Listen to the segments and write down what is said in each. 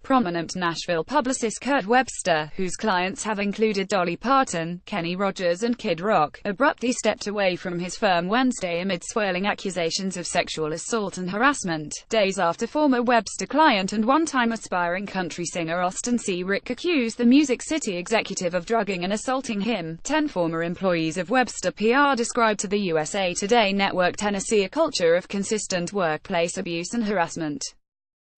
Prominent Nashville publicist Kurt Webster, whose clients have included Dolly Parton, Kenny Rogers and Kid Rock, abruptly stepped away from his firm Wednesday amid swirling accusations of sexual assault and harassment, days after former Webster client and one-time aspiring country singer Austin C. Rick accused the Music City executive of drugging and assaulting him. 10 former employees of Webster PR described to the USA Today Network Tennessee a culture of consistent workplace abuse and harassment.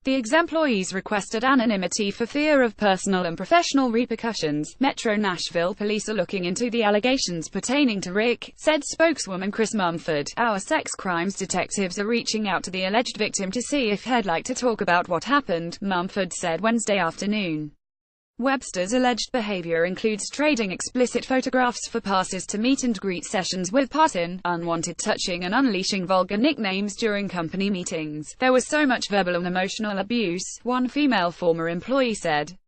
The ex-employees requested anonymity for fear of personal and professional repercussions. Metro Nashville police are looking into the allegations pertaining to Rick, said spokeswoman Chris Mumford. Our sex crimes detectives are reaching out to the alleged victim to see if he'd like to talk about what happened, Mumford said Wednesday afternoon. Webster's alleged behavior includes trading explicit photographs for passes to meet-and-greet sessions with Parton, unwanted touching and unleashing vulgar nicknames during company meetings. There was so much verbal and emotional abuse, one female former employee said.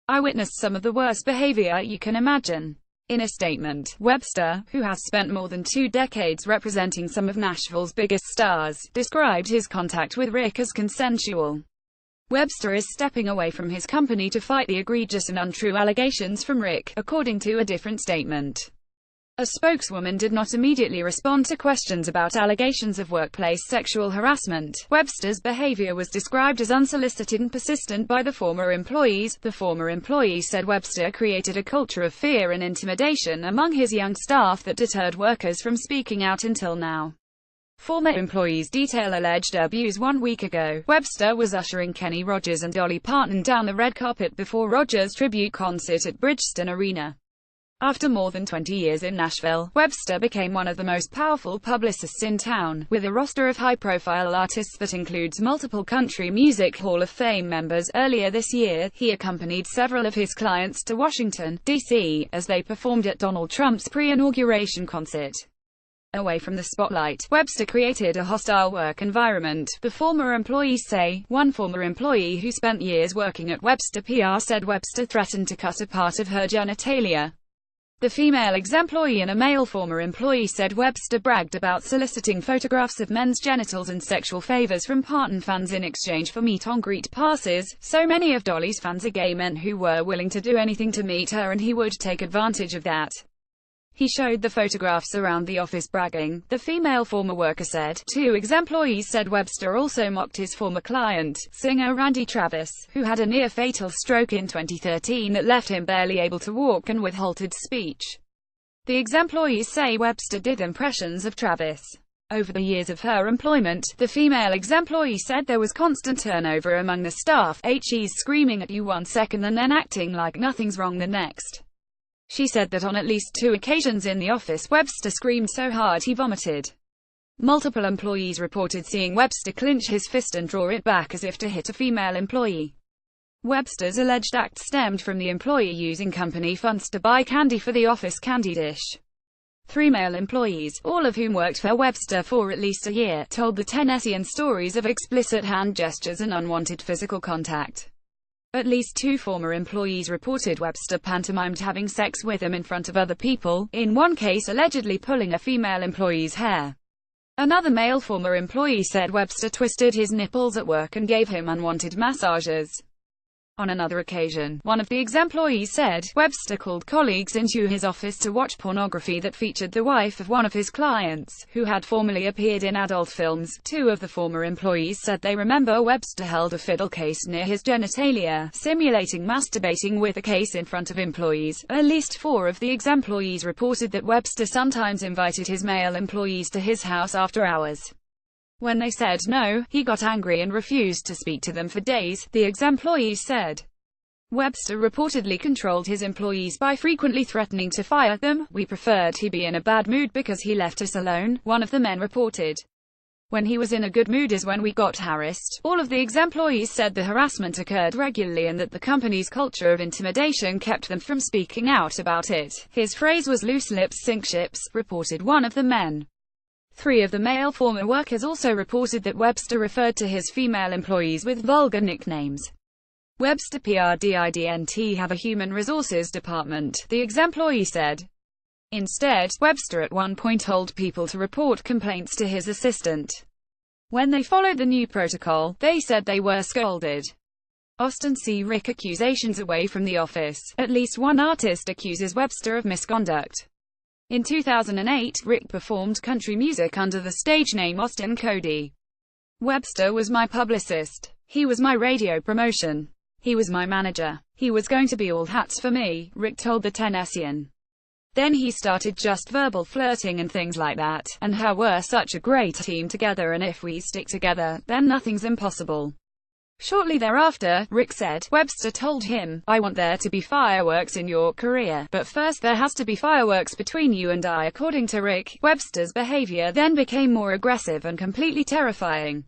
I witnessed some of the worst behavior you can imagine. In a statement, Webster, who has spent more than 2 decades representing some of Nashville's biggest stars, described his contact with Rick as consensual. Webster is stepping away from his company to fight the egregious and untrue allegations from Rick, according to a different statement. A spokeswoman did not immediately respond to questions about allegations of workplace sexual harassment. Webster's behavior was described as unsolicited and persistent by the former employees. The former employees said Webster created a culture of fear and intimidation among his young staff that deterred workers from speaking out until now. Former employees detail alleged abuse. 1 week ago, Webster was ushering Kenny Rogers and Dolly Parton down the red carpet before Rogers' tribute concert at Bridgestone Arena. After more than 20 years in Nashville, Webster became one of the most powerful publicists in town, with a roster of high-profile artists that includes multiple Country Music Hall of Fame members. Earlier this year, he accompanied several of his clients to Washington, D.C., as they performed at Donald Trump's pre-inauguration concert. Away from the spotlight, Webster created a hostile work environment, the former employees say. One former employee who spent years working at Webster PR said Webster threatened to cut a part of her genitalia. The female ex-employee and a male former employee said Webster bragged about soliciting photographs of men's genitals and sexual favors from Parton fans in exchange for meet-and-greet passes. So many of Dolly's fans are gay men who were willing to do anything to meet her, and he would take advantage of that. He showed the photographs around the office bragging, the female former worker said. 2 ex-employees said Webster also mocked his former client, singer Randy Travis, who had a near-fatal stroke in 2013 that left him barely able to walk and with halted speech. The ex-employees say Webster did impressions of Travis. Over the years of her employment, the female ex-employee said there was constant turnover among the staff, she's screaming at you 1 second and then acting like nothing's wrong the next. She said that on at least 2 occasions in the office, Webster screamed so hard he vomited. Multiple employees reported seeing Webster clench his fist and draw it back as if to hit a female employee. Webster's alleged act stemmed from the employee using company funds to buy candy for the office candy dish. 3 male employees, all of whom worked for Webster for at least a year, told the Tennessean stories of explicit hand gestures and unwanted physical contact. At least 2 former employees reported Webster pantomimed having sex with them in front of other people, in one case allegedly pulling a female employee's hair. Another male former employee said Webster twisted his nipples at work and gave him unwanted massages. On another occasion, one of the ex-employees said, Webster called colleagues into his office to watch pornography that featured the wife of one of his clients, who had formerly appeared in adult films. 2 of the former employees said they remember Webster held a fiddle case near his genitalia, simulating masturbating with the case in front of employees. At least 4 of the ex-employees reported that Webster sometimes invited his male employees to his house after hours. When they said no, he got angry and refused to speak to them for days, the ex-employees said. Webster reportedly controlled his employees by frequently threatening to fire them. We preferred he be in a bad mood because he left us alone, one of the men reported. When he was in a good mood is when we got harassed. All of the ex-employees said the harassment occurred regularly and that the company's culture of intimidation kept them from speaking out about it. His phrase was loose lips sink ships, reported one of the men. 3 of the male former workers also reported that Webster referred to his female employees with vulgar nicknames. Webster PR didn't have a human resources department, the ex-employee said. Instead, Webster at one point told people to report complaints to his assistant. When they followed the new protocol, they said they were scolded. Austin C. Rick accusations away from the office. At least one artist accuses Webster of misconduct. In 2008, Rick performed country music under the stage name Austin Cody. Webster was my publicist. He was my radio promotion. He was my manager. He was going to be all hats for me, Rick told the Tennessean. Then he started just verbal flirting and things like that, and how we're such a great team together, and if we stick together, then nothing's impossible. Shortly thereafter, Rick said, Webster told him, I want there to be fireworks in your career, but first there has to be fireworks between you and I. According to Rick, Webster's behavior then became more aggressive and completely terrifying.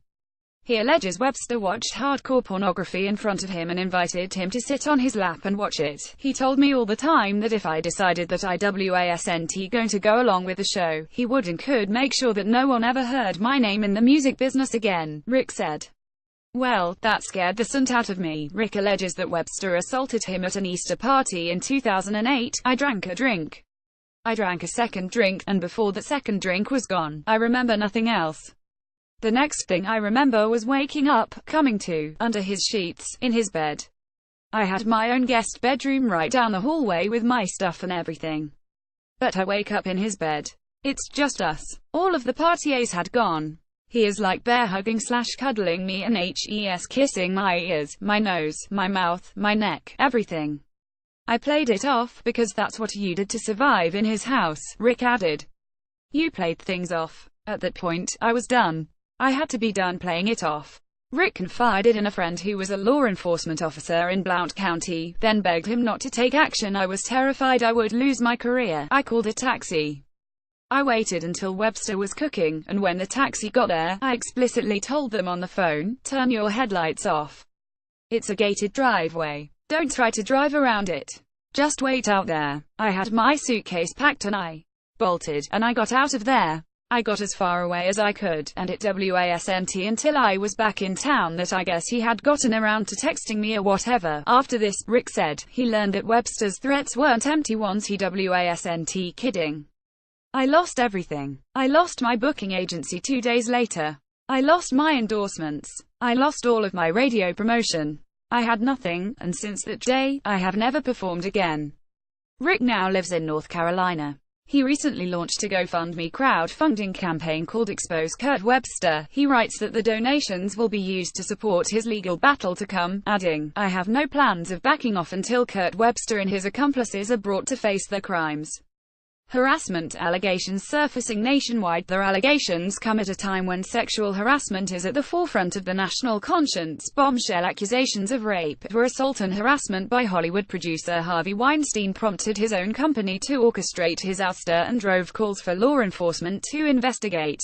He alleges Webster watched hardcore pornography in front of him and invited him to sit on his lap and watch it. He told me all the time that if I decided that I wasn't going to go along with the show, he would and could make sure that no one ever heard my name in the music business again, Rick said. Well, that scared the sunt out of me. Rick alleges that Webster assaulted him at an Easter party in 2008. I drank a drink. I drank a second drink, and before the second drink was gone, I remember nothing else. The next thing I remember was waking up, coming to, under his sheets, in his bed. I had my own guest bedroom right down the hallway with my stuff and everything. But I wake up in his bed. It's just us. All of the partiers had gone. He is like bear hugging / cuddling me and kissing my ears, my nose, my mouth, my neck, everything. I played it off, because that's what you did to survive in his house, Rick added. You played things off. At that point, I was done. I had to be done playing it off. Rick confided in a friend who was a law enforcement officer in Blount County, then begged him not to take action. I was terrified I would lose my career. I called a taxi. I waited until Webster was cooking, and when the taxi got there, I explicitly told them on the phone, turn your headlights off. It's a gated driveway. Don't try to drive around it. Just wait out there. I had my suitcase packed and I bolted, and I got out of there. I got as far away as I could, and it wasn't until I was back in town that I guess he had gotten around to texting me or whatever. After this, Rick said, he learned that Webster's threats weren't empty ones. He wasn't kidding. I lost everything. I lost my booking agency 2 days later. I lost my endorsements. I lost all of my radio promotion. I had nothing, and since that day, I have never performed again. Rick now lives in North Carolina. He recently launched a GoFundMe crowdfunding campaign called Expose Kirt Webster. He writes that the donations will be used to support his legal battle to come, adding, I have no plans of backing off until Kirt Webster and his accomplices are brought to face their crimes. Harassment allegations surfacing nationwide. Their allegations come at a time when sexual harassment is at the forefront of the national conscience. Bombshell accusations of rape or assault and harassment by Hollywood producer Harvey Weinstein prompted his own company to orchestrate his ouster and drove calls for law enforcement to investigate.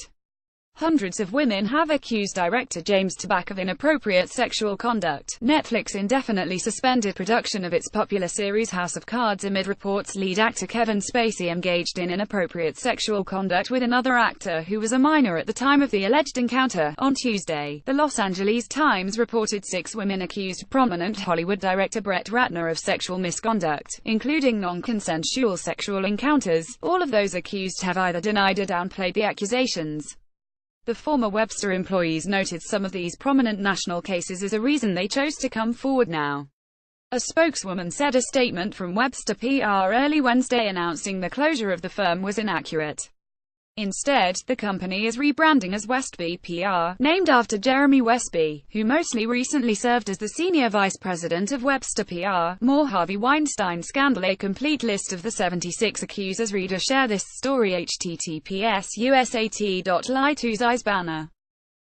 Hundreds of women have accused director James Tabak of inappropriate sexual conduct. Netflix indefinitely suspended production of its popular series House of Cards amid reports lead actor Kevin Spacey engaged in inappropriate sexual conduct with another actor who was a minor at the time of the alleged encounter. On Tuesday, the Los Angeles Times reported 6 women accused prominent Hollywood director Brett Ratner of sexual misconduct, including non-consensual sexual encounters. All of those accused have either denied or downplayed the accusations. The former Webster employees noted some of these prominent national cases as a reason they chose to come forward now. A spokeswoman said a statement from Webster PR early Wednesday announcing the closure of the firm was inaccurate. Instead, the company is rebranding as Westby PR, named after Jeremy Westby, who mostly recently served as the senior vice president of Webster PR. More Harvey Weinstein scandal. A complete list of the 76 accusers. Reader share this story https://usat.ly2zies banner